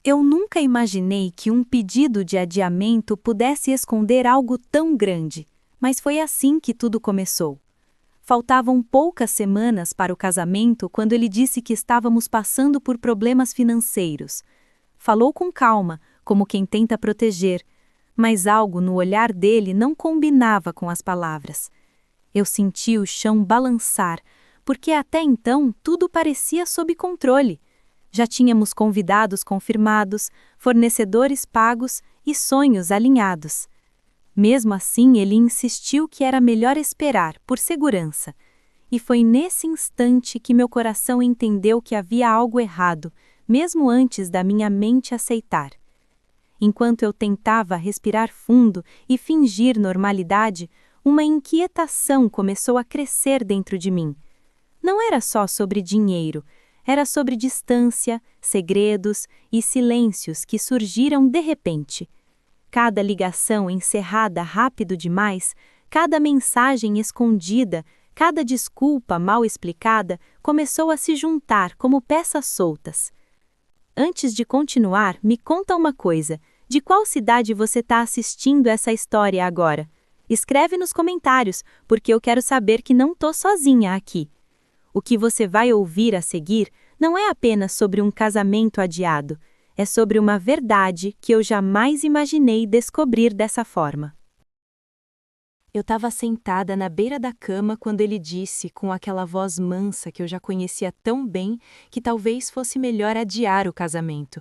Eu nunca imaginei que um pedido de adiamento pudesse esconder algo tão grande, mas foi assim que tudo começou. Faltavam poucas semanas para o casamento quando ele disse que estávamos passando por problemas financeiros. Falou com calma, como quem tenta proteger, mas algo no olhar dele não combinava com as palavras. Eu senti o chão balançar, porque até então tudo parecia sob controle. Já tínhamos convidados confirmados, fornecedores pagos e sonhos alinhados. Mesmo assim, ele insistiu que era melhor esperar, por segurança. E foi nesse instante que meu coração entendeu que havia algo errado, mesmo antes da minha mente aceitar. Enquanto eu tentava respirar fundo e fingir normalidade, uma inquietação começou a crescer dentro de mim. Não era só sobre dinheiro, era sobre distância, segredos e silêncios que surgiram de repente. Cada ligação encerrada rápido demais, cada mensagem escondida, cada desculpa mal explicada começou a se juntar como peças soltas. Antes de continuar, me conta uma coisa. De qual cidade você está assistindo essa história agora? Escreve nos comentários, porque eu quero saber que não tô sozinha aqui. O que você vai ouvir a seguir não é apenas sobre um casamento adiado, é sobre uma verdade que eu jamais imaginei descobrir dessa forma. Eu estava sentada na beira da cama quando ele disse, com aquela voz mansa que eu já conhecia tão bem, que talvez fosse melhor adiar o casamento.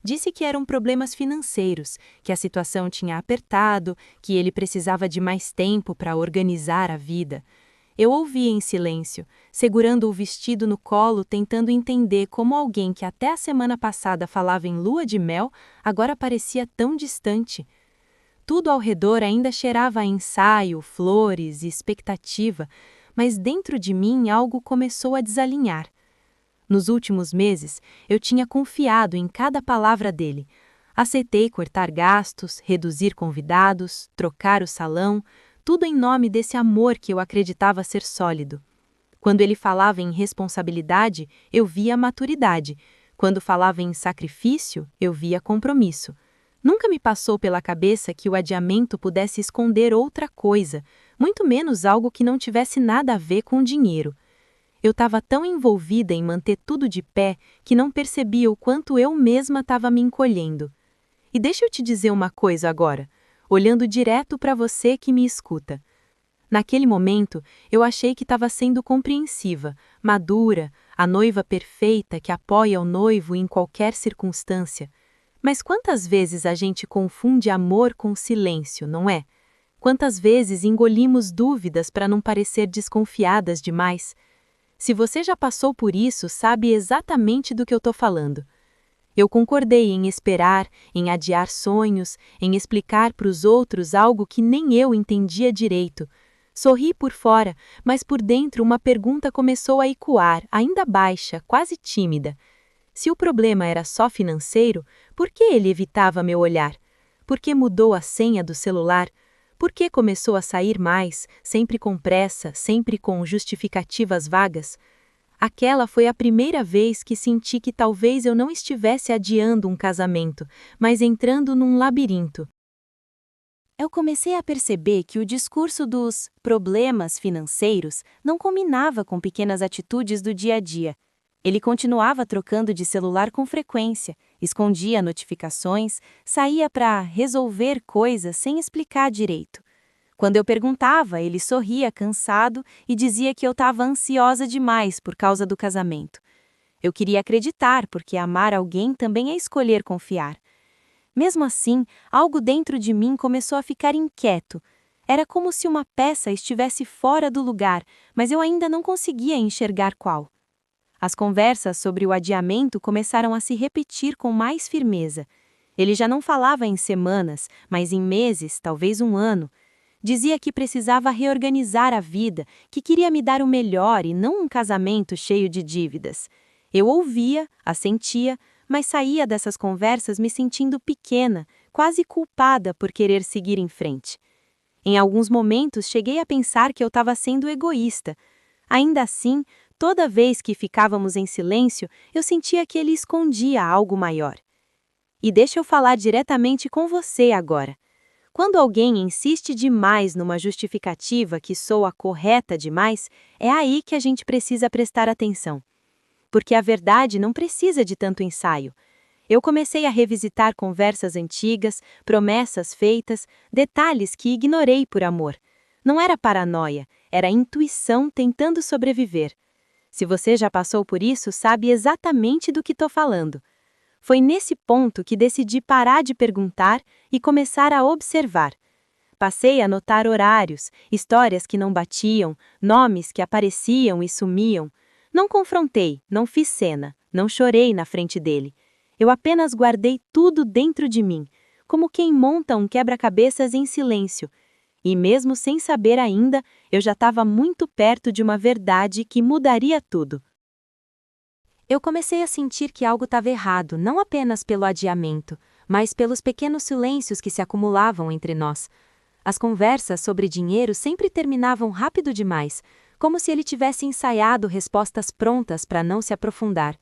Disse que eram problemas financeiros, que a situação tinha apertado, que ele precisava de mais tempo para organizar a vida. Eu ouvia em silêncio, segurando o vestido no colo, tentando entender como alguém que até a semana passada falava em lua de mel, agora parecia tão distante. Tudo ao redor ainda cheirava a ensaio, flores e expectativa, mas dentro de mim algo começou a desalinhar. Nos últimos meses, eu tinha confiado em cada palavra dele. Aceitei cortar gastos, reduzir convidados, trocar o salão, tudo em nome desse amor que eu acreditava ser sólido. Quando ele falava em responsabilidade, eu via maturidade. Quando falava em sacrifício, eu via compromisso. Nunca me passou pela cabeça que o adiamento pudesse esconder outra coisa, muito menos algo que não tivesse nada a ver com dinheiro. Eu estava tão envolvida em manter tudo de pé que não percebia o quanto eu mesma estava me encolhendo. E deixa eu te dizer uma coisa agora, olhando direto para você que me escuta. Naquele momento, eu achei que estava sendo compreensiva, madura, a noiva perfeita que apoia o noivo em qualquer circunstância. Mas quantas vezes a gente confunde amor com silêncio, não é? Quantas vezes engolimos dúvidas para não parecer desconfiadas demais? Se você já passou por isso, sabe exatamente do que eu estou falando. Eu concordei em esperar, em adiar sonhos, em explicar para os outros algo que nem eu entendia direito. Sorri por fora, mas por dentro uma pergunta começou a ecoar, ainda baixa, quase tímida. Se o problema era só financeiro, por que ele evitava meu olhar? Por que mudou a senha do celular? Por que começou a sair mais, sempre com pressa, sempre com justificativas vagas? Aquela foi a primeira vez que senti que talvez eu não estivesse adiando um casamento, mas entrando num labirinto. Eu comecei a perceber que o discurso dos problemas financeiros não combinava com pequenas atitudes do dia a dia. Ele continuava trocando de celular com frequência, escondia notificações, saía para resolver coisas sem explicar direito. Quando eu perguntava, ele sorria cansado e dizia que eu estava ansiosa demais por causa do casamento. Eu queria acreditar, porque amar alguém também é escolher confiar. Mesmo assim, algo dentro de mim começou a ficar inquieto. Era como se uma peça estivesse fora do lugar, mas eu ainda não conseguia enxergar qual. As conversas sobre o adiamento começaram a se repetir com mais firmeza. Ele já não falava em semanas, mas em meses, talvez um ano. Dizia que precisava reorganizar a vida, que queria me dar o melhor e não um casamento cheio de dívidas. Eu ouvia, assentia, mas saía dessas conversas me sentindo pequena, quase culpada por querer seguir em frente. Em alguns momentos cheguei a pensar que eu estava sendo egoísta. Ainda assim, toda vez que ficávamos em silêncio, eu sentia que ele escondia algo maior. E deixa eu falar diretamente com você agora. Quando alguém insiste demais numa justificativa que soa correta demais, é aí que a gente precisa prestar atenção. Porque a verdade não precisa de tanto ensaio. Eu comecei a revisitar conversas antigas, promessas feitas, detalhes que ignorei por amor. Não era paranoia, era intuição tentando sobreviver. Se você já passou por isso, sabe exatamente do que estou falando. Foi nesse ponto que decidi parar de perguntar e começar a observar. Passei a notar horários, histórias que não batiam, nomes que apareciam e sumiam. Não confrontei, não fiz cena, não chorei na frente dele. Eu apenas guardei tudo dentro de mim, como quem monta um quebra-cabeças em silêncio. E mesmo sem saber ainda, eu já estava muito perto de uma verdade que mudaria tudo. Eu comecei a sentir que algo estava errado, não apenas pelo adiamento, mas pelos pequenos silêncios que se acumulavam entre nós. As conversas sobre dinheiro sempre terminavam rápido demais, como se ele tivesse ensaiado respostas prontas para não se aprofundar.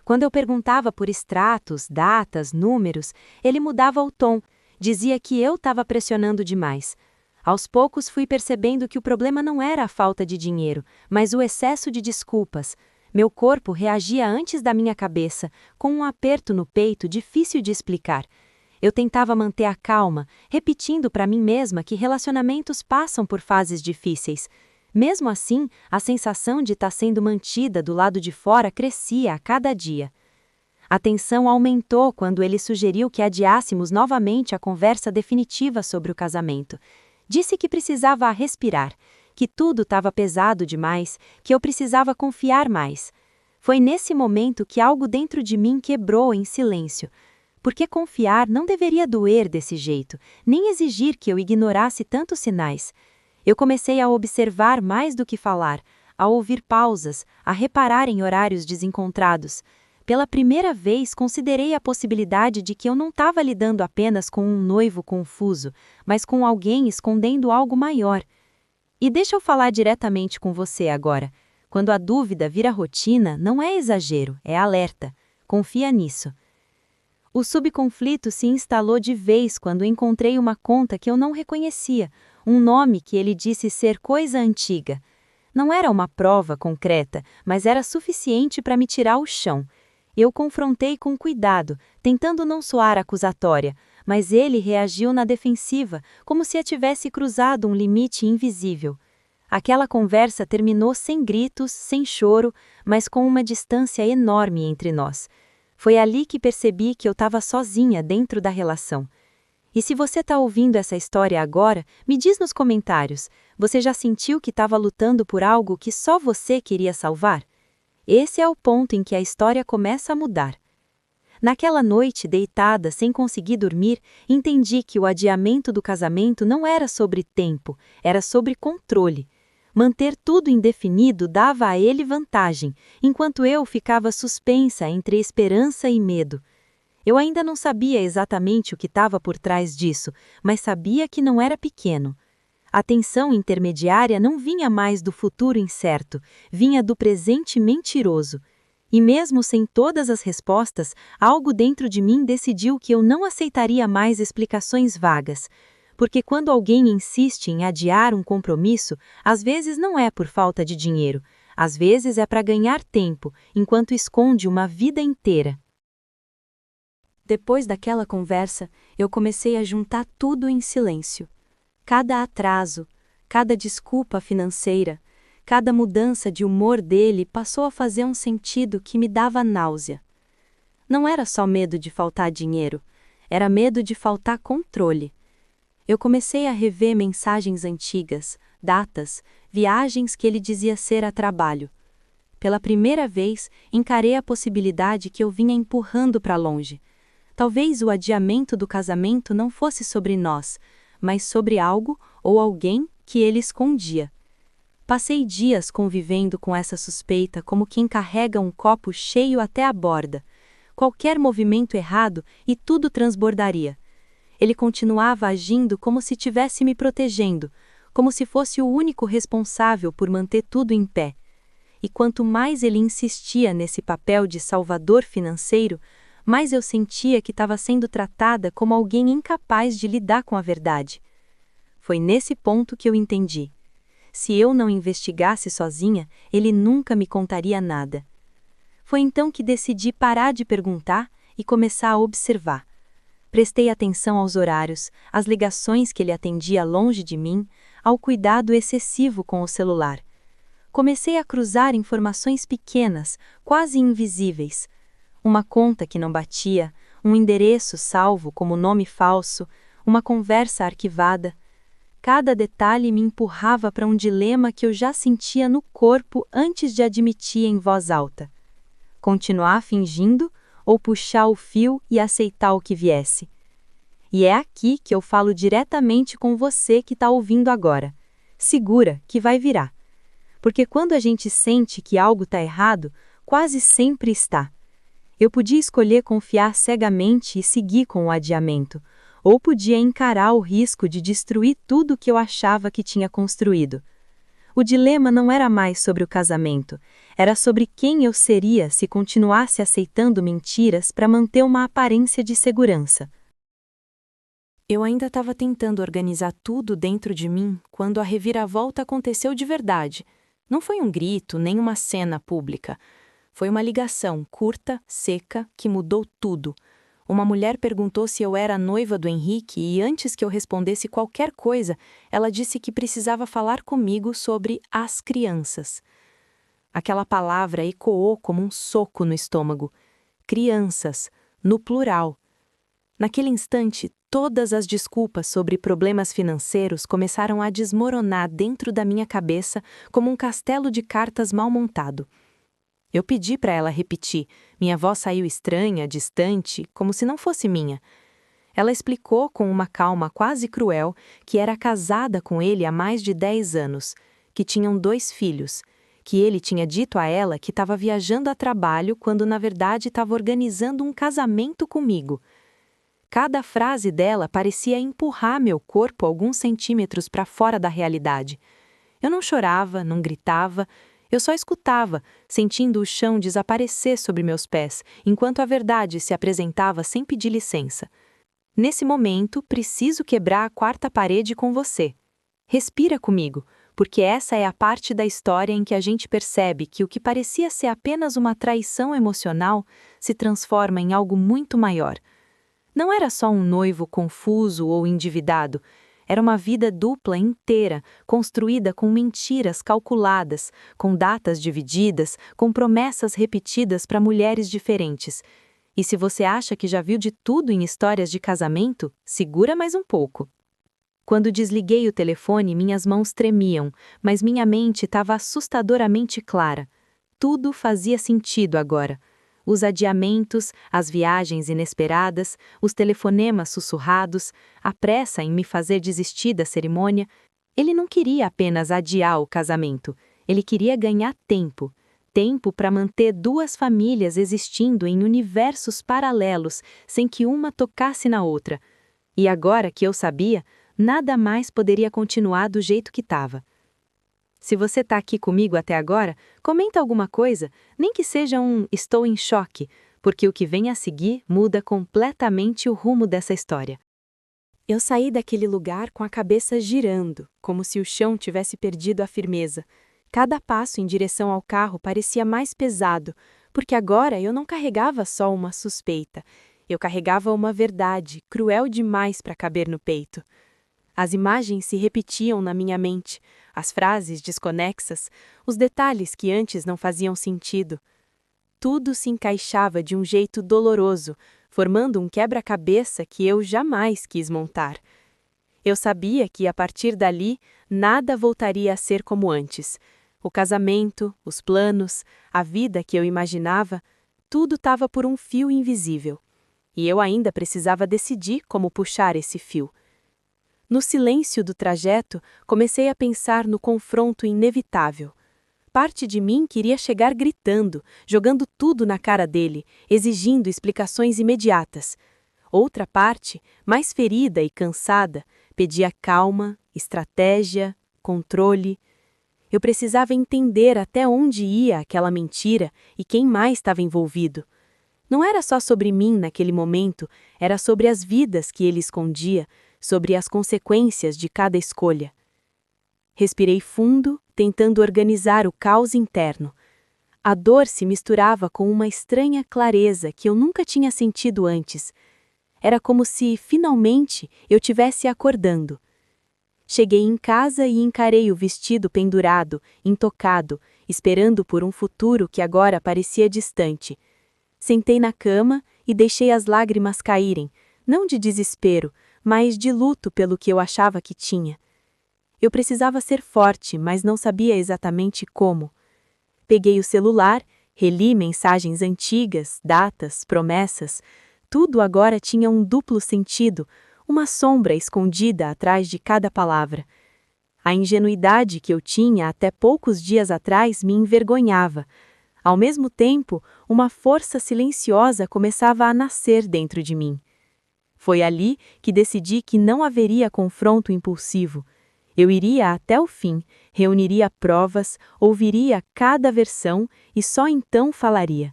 Quando eu perguntava por extratos, datas, números, ele mudava o tom, dizia que eu estava pressionando demais. Aos poucos fui percebendo que o problema não era a falta de dinheiro, mas o excesso de desculpas. Meu corpo reagia antes da minha cabeça, com um aperto no peito difícil de explicar. Eu tentava manter a calma, repetindo para mim mesma que relacionamentos passam por fases difíceis. Mesmo assim, a sensação de estar sendo mantida do lado de fora crescia a cada dia. A tensão aumentou quando ele sugeriu que adiássemos novamente a conversa definitiva sobre o casamento. Disse que precisava respirar, que tudo estava pesado demais, que eu precisava confiar mais. Foi nesse momento que algo dentro de mim quebrou em silêncio. Porque confiar não deveria doer desse jeito, nem exigir que eu ignorasse tantos sinais. Eu comecei a observar mais do que falar, a ouvir pausas, a reparar em horários desencontrados. Pela primeira vez, considerei a possibilidade de que eu não estava lidando apenas com um noivo confuso, mas com alguém escondendo algo maior. E deixa eu falar diretamente com você agora. Quando a dúvida vira rotina, não é exagero, é alerta. Confia nisso. O subconflito se instalou de vez quando encontrei uma conta que eu não reconhecia, um nome que ele disse ser coisa antiga. Não era uma prova concreta, mas era suficiente para me tirar o chão. Eu confrontei com cuidado, tentando não soar acusatória, mas ele reagiu na defensiva, como se tivesse cruzado um limite invisível. Aquela conversa terminou sem gritos, sem choro, mas com uma distância enorme entre nós. Foi ali que percebi que eu estava sozinha dentro da relação. E se você está ouvindo essa história agora, me diz nos comentários, você já sentiu que estava lutando por algo que só você queria salvar? Esse é o ponto em que a história começa a mudar. Naquela noite, deitada, sem conseguir dormir, entendi que o adiamento do casamento não era sobre tempo, era sobre controle. Manter tudo indefinido dava a ele vantagem, enquanto eu ficava suspensa entre esperança e medo. Eu ainda não sabia exatamente o que estava por trás disso, mas sabia que não era pequeno. A tensão intermediária não vinha mais do futuro incerto, vinha do presente mentiroso. E mesmo sem todas as respostas, algo dentro de mim decidiu que eu não aceitaria mais explicações vagas. Porque quando alguém insiste em adiar um compromisso, às vezes não é por falta de dinheiro, às vezes é para ganhar tempo, enquanto esconde uma vida inteira. Depois daquela conversa, eu comecei a juntar tudo em silêncio. Cada atraso, cada desculpa financeira, cada mudança de humor dele passou a fazer um sentido que me dava náusea. Não era só medo de faltar dinheiro, era medo de faltar controle. Eu comecei a rever mensagens antigas, datas, viagens que ele dizia ser a trabalho. Pela primeira vez, encarei a possibilidade que eu vinha empurrando para longe. Talvez o adiamento do casamento não fosse sobre nós, mas sobre algo ou alguém que ele escondia. Passei dias convivendo com essa suspeita como quem carrega um copo cheio até a borda. Qualquer movimento errado e tudo transbordaria. Ele continuava agindo como se estivesse me protegendo, como se fosse o único responsável por manter tudo em pé. E quanto mais ele insistia nesse papel de salvador financeiro, mais eu sentia que estava sendo tratada como alguém incapaz de lidar com a verdade. Foi nesse ponto que eu entendi. Se eu não investigasse sozinha, ele nunca me contaria nada. Foi então que decidi parar de perguntar e começar a observar. Prestei atenção aos horários, às ligações que ele atendia longe de mim, ao cuidado excessivo com o celular. Comecei a cruzar informações pequenas, quase invisíveis. Uma conta que não batia, um endereço salvo como nome falso, uma conversa arquivada. Cada detalhe me empurrava para um dilema que eu já sentia no corpo antes de admitir em voz alta. Continuar fingindo ou puxar o fio e aceitar o que viesse? E é aqui que eu falo diretamente com você que está ouvindo agora. Segura que vai virar. Porque quando a gente sente que algo está errado, quase sempre está. Eu podia escolher confiar cegamente e seguir com o adiamento, ou podia encarar o risco de destruir tudo que eu achava que tinha construído. O dilema não era mais sobre o casamento, era sobre quem eu seria se continuasse aceitando mentiras para manter uma aparência de segurança. Eu ainda estava tentando organizar tudo dentro de mim quando a reviravolta aconteceu de verdade. Não foi um grito, nem uma cena pública. Foi uma ligação curta, seca, que mudou tudo. Uma mulher perguntou se eu era a noiva do Henrique e antes que eu respondesse qualquer coisa, ela disse que precisava falar comigo sobre as crianças. Aquela palavra ecoou como um soco no estômago. Crianças, no plural. Naquele instante, todas as desculpas sobre problemas financeiros começaram a desmoronar dentro da minha cabeça como um castelo de cartas mal montado. Eu pedi para ela repetir. Minha voz saiu estranha, distante, como se não fosse minha. Ela explicou com uma calma quase cruel que era casada com ele há mais de 10 anos, que tinham 2 filhos, que ele tinha dito a ela que estava viajando a trabalho quando na verdade estava organizando um casamento comigo. Cada frase dela parecia empurrar meu corpo alguns centímetros para fora da realidade. Eu não chorava, não gritava. Eu só escutava, sentindo o chão desaparecer sobre meus pés, enquanto a verdade se apresentava sem pedir licença. Nesse momento, preciso quebrar a quarta parede com você. Respira comigo, porque essa é a parte da história em que a gente percebe que o que parecia ser apenas uma traição emocional se transforma em algo muito maior. Não era só um noivo confuso ou endividado. Era uma vida dupla inteira, construída com mentiras calculadas, com datas divididas, com promessas repetidas para mulheres diferentes. E se você acha que já viu de tudo em histórias de casamento, segura mais um pouco. Quando desliguei o telefone, minhas mãos tremiam, mas minha mente estava assustadoramente clara. Tudo fazia sentido agora. Os adiamentos, as viagens inesperadas, os telefonemas sussurrados, a pressa em me fazer desistir da cerimônia. Ele não queria apenas adiar o casamento, ele queria ganhar tempo. Tempo para manter 2 famílias existindo em universos paralelos, sem que uma tocasse na outra. E agora que eu sabia, nada mais poderia continuar do jeito que estava. Se você está aqui comigo até agora, comenta alguma coisa, nem que seja um "estou em choque", porque o que vem a seguir muda completamente o rumo dessa história. Eu saí daquele lugar com a cabeça girando, como se o chão tivesse perdido a firmeza. Cada passo em direção ao carro parecia mais pesado, porque agora eu não carregava só uma suspeita, eu carregava uma verdade cruel demais para caber no peito. As imagens se repetiam na minha mente, as frases desconexas, os detalhes que antes não faziam sentido. Tudo se encaixava de um jeito doloroso, formando um quebra-cabeça que eu jamais quis montar. Eu sabia que, a partir dali, nada voltaria a ser como antes. O casamento, os planos, a vida que eu imaginava, tudo estava por um fio invisível. E eu ainda precisava decidir como puxar esse fio. No silêncio do trajeto, comecei a pensar no confronto inevitável. Parte de mim queria chegar gritando, jogando tudo na cara dele, exigindo explicações imediatas. Outra parte, mais ferida e cansada, pedia calma, estratégia, controle. Eu precisava entender até onde ia aquela mentira e quem mais estava envolvido. Não era só sobre mim naquele momento, era sobre as vidas que ele escondia, sobre as consequências de cada escolha. Respirei fundo, tentando organizar o caos interno. A dor se misturava com uma estranha clareza que eu nunca tinha sentido antes. Era como se, finalmente, eu tivesse acordando. Cheguei em casa e encarei o vestido pendurado, intocado, esperando por um futuro que agora parecia distante. Sentei na cama e deixei as lágrimas caírem, não de desespero, mas de luto pelo que eu achava que tinha. Eu precisava ser forte, mas não sabia exatamente como. Peguei o celular, reli mensagens antigas, datas, promessas. Tudo agora tinha um duplo sentido, uma sombra escondida atrás de cada palavra. A ingenuidade que eu tinha até poucos dias atrás me envergonhava. Ao mesmo tempo, uma força silenciosa começava a nascer dentro de mim. Foi ali que decidi que não haveria confronto impulsivo. Eu iria até o fim, reuniria provas, ouviria cada versão e só então falaria.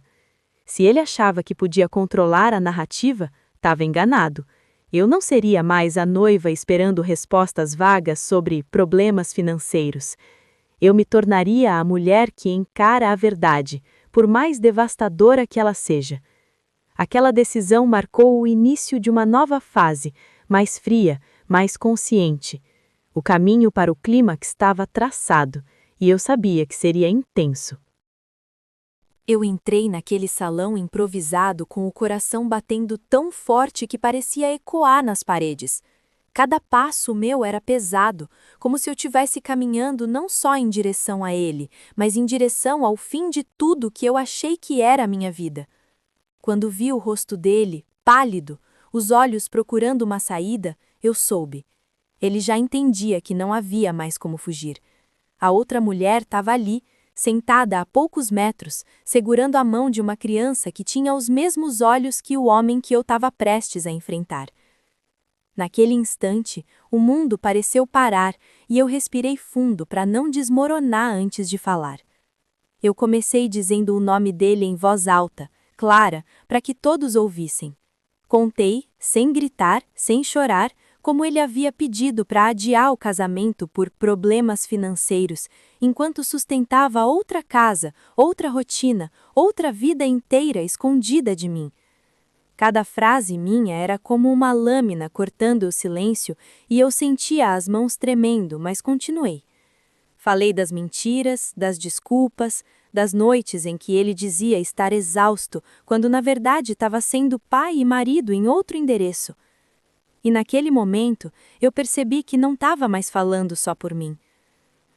Se ele achava que podia controlar a narrativa, estava enganado. Eu não seria mais a noiva esperando respostas vagas sobre problemas financeiros. Eu me tornaria a mulher que encara a verdade, por mais devastadora que ela seja. Aquela decisão marcou o início de uma nova fase, mais fria, mais consciente. O caminho para o clímax estava traçado, e eu sabia que seria intenso. Eu entrei naquele salão improvisado com o coração batendo tão forte que parecia ecoar nas paredes. Cada passo meu era pesado, como se eu estivesse caminhando não só em direção a ele, mas em direção ao fim de tudo que eu achei que era a minha vida. Quando vi o rosto dele, pálido, os olhos procurando uma saída, eu soube. Ele já entendia que não havia mais como fugir. A outra mulher estava ali, sentada a poucos metros, segurando a mão de uma criança que tinha os mesmos olhos que o homem que eu estava prestes a enfrentar. Naquele instante, o mundo pareceu parar e eu respirei fundo para não desmoronar antes de falar. Eu comecei dizendo o nome dele em voz alta, clara, para que todos ouvissem. Contei, sem gritar, sem chorar, como ele havia pedido para adiar o casamento por problemas financeiros, enquanto sustentava outra casa, outra rotina, outra vida inteira escondida de mim. Cada frase minha era como uma lâmina cortando o silêncio e eu sentia as mãos tremendo, mas continuei. Falei das mentiras, das desculpas, das noites em que ele dizia estar exausto, quando na verdade estava sendo pai e marido em outro endereço. E naquele momento, eu percebi que não estava mais falando só por mim.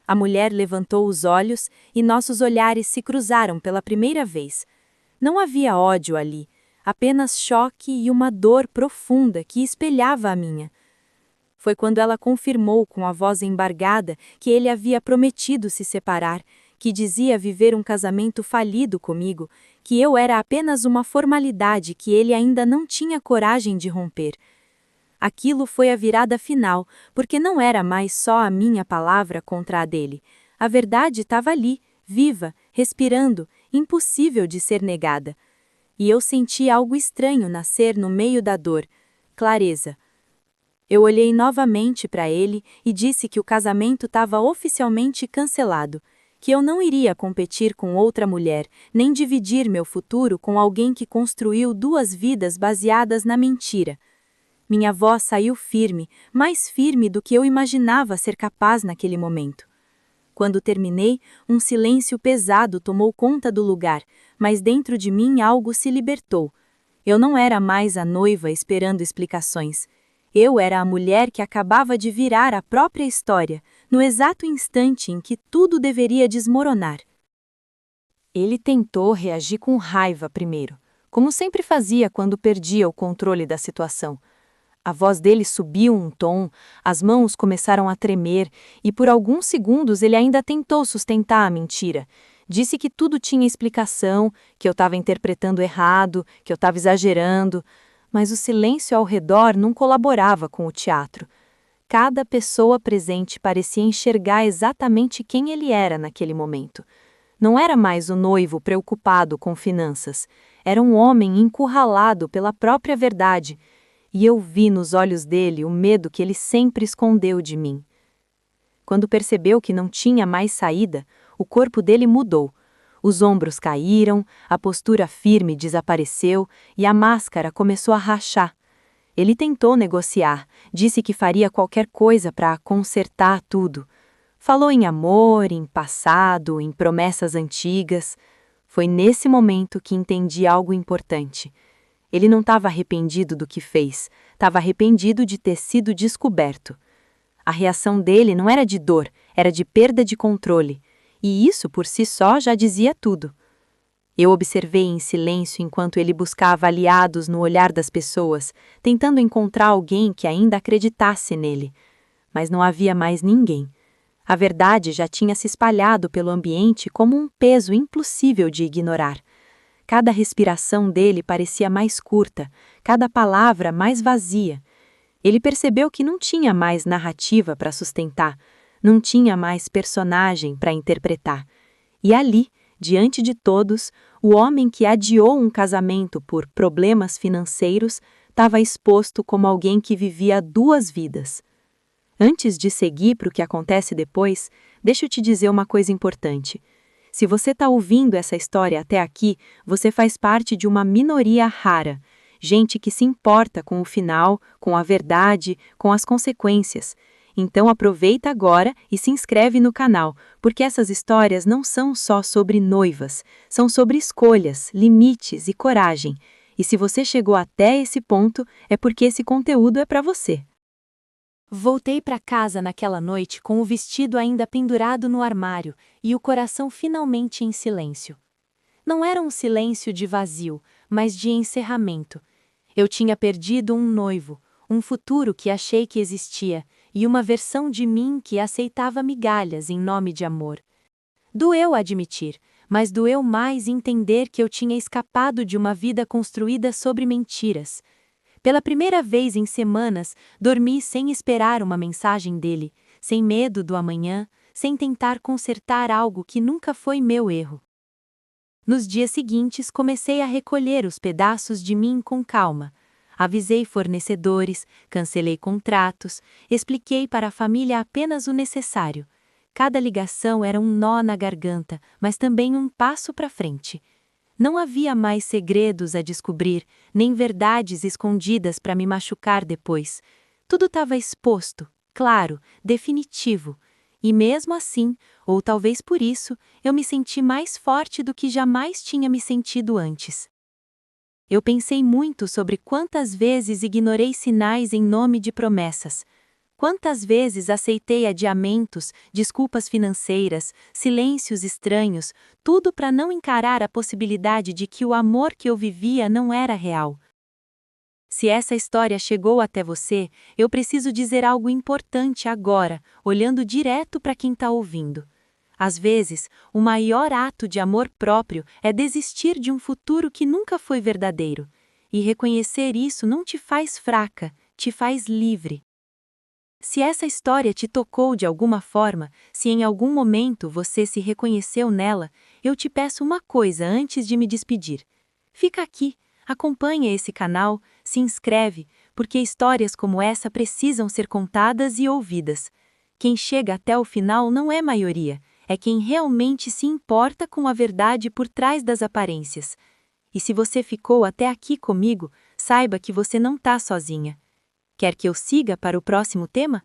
A mulher levantou os olhos e nossos olhares se cruzaram pela primeira vez. Não havia ódio ali, apenas choque e uma dor profunda que espelhava a minha. Foi quando ela confirmou com a voz embargada que ele havia prometido se separar, que dizia viver um casamento falido comigo, que eu era apenas uma formalidade que ele ainda não tinha coragem de romper. Aquilo foi a virada final, porque não era mais só a minha palavra contra a dele. A verdade estava ali, viva, respirando, impossível de ser negada. E eu senti algo estranho nascer no meio da dor. Clareza. Eu olhei novamente para ele e disse que o casamento estava oficialmente cancelado, que eu não iria competir com outra mulher, nem dividir meu futuro com alguém que construiu duas vidas baseadas na mentira. Minha voz saiu firme, mais firme do que eu imaginava ser capaz naquele momento. Quando terminei, um silêncio pesado tomou conta do lugar, mas dentro de mim algo se libertou. Eu não era mais a noiva esperando explicações. Eu era a mulher que acabava de virar a própria história, no exato instante em que tudo deveria desmoronar. Ele tentou reagir com raiva primeiro, como sempre fazia quando perdia o controle da situação. A voz dele subiu um tom, as mãos começaram a tremer e por alguns segundos ele ainda tentou sustentar a mentira. Disse que tudo tinha explicação, que eu estava interpretando errado, que eu estava exagerando, mas o silêncio ao redor não colaborava com o teatro. Cada pessoa presente parecia enxergar exatamente quem ele era naquele momento. Não era mais o noivo preocupado com finanças. Era um homem encurralado pela própria verdade, e eu vi nos olhos dele o medo que ele sempre escondeu de mim. Quando percebeu que não tinha mais saída, o corpo dele mudou. Os ombros caíram, a postura firme desapareceu e a máscara começou a rachar. Ele tentou negociar, disse que faria qualquer coisa para consertar tudo. Falou em amor, em passado, em promessas antigas. Foi nesse momento que entendi algo importante. Ele não estava arrependido do que fez, estava arrependido de ter sido descoberto. A reação dele não era de dor, era de perda de controle. E isso por si só já dizia tudo. Eu observei em silêncio enquanto ele buscava aliados no olhar das pessoas, tentando encontrar alguém que ainda acreditasse nele. Mas não havia mais ninguém. A verdade já tinha se espalhado pelo ambiente como um peso impossível de ignorar. Cada respiração dele parecia mais curta, cada palavra mais vazia. Ele percebeu que não tinha mais narrativa para sustentar, não tinha mais personagem para interpretar. E ali, diante de todos, o homem que adiou um casamento por problemas financeiros estava exposto como alguém que vivia duas vidas. Antes de seguir para o que acontece depois, deixa eu te dizer uma coisa importante. Se você está ouvindo essa história até aqui, você faz parte de uma minoria rara, gente que se importa com o final, com a verdade, com as consequências. Então aproveita agora e se inscreve no canal, porque essas histórias não são só sobre noivas, são sobre escolhas, limites e coragem. E se você chegou até esse ponto, é porque esse conteúdo é para você. Voltei para casa naquela noite com o vestido ainda pendurado no armário e o coração finalmente em silêncio. Não era um silêncio de vazio, mas de encerramento. Eu tinha perdido um noivo, um futuro que achei que existia e uma versão de mim que aceitava migalhas em nome de amor. Doeu admitir, mas doeu mais entender que eu tinha escapado de uma vida construída sobre mentiras. Pela primeira vez em semanas, dormi sem esperar uma mensagem dele, sem medo do amanhã, sem tentar consertar algo que nunca foi meu erro. Nos dias seguintes, comecei a recolher os pedaços de mim com calma. Avisei fornecedores, cancelei contratos, expliquei para a família apenas o necessário. Cada ligação era um nó na garganta, mas também um passo para frente. Não havia mais segredos a descobrir, nem verdades escondidas para me machucar depois. Tudo estava exposto, claro, definitivo. E mesmo assim, ou talvez por isso, eu me senti mais forte do que jamais tinha me sentido antes. Eu pensei muito sobre quantas vezes ignorei sinais em nome de promessas. Quantas vezes aceitei adiamentos, desculpas financeiras, silêncios estranhos, tudo para não encarar a possibilidade de que o amor que eu vivia não era real. Se essa história chegou até você, eu preciso dizer algo importante agora, olhando direto para quem está ouvindo. Às vezes, o maior ato de amor próprio é desistir de um futuro que nunca foi verdadeiro. E reconhecer isso não te faz fraca, te faz livre. Se essa história te tocou de alguma forma, se em algum momento você se reconheceu nela, eu te peço uma coisa antes de me despedir. Fica aqui, acompanha esse canal, se inscreve, porque histórias como essa precisam ser contadas e ouvidas. Quem chega até o final não é maioria, é quem realmente se importa com a verdade por trás das aparências. E se você ficou até aqui comigo, saiba que você não está sozinha. Quer que eu siga para o próximo tema?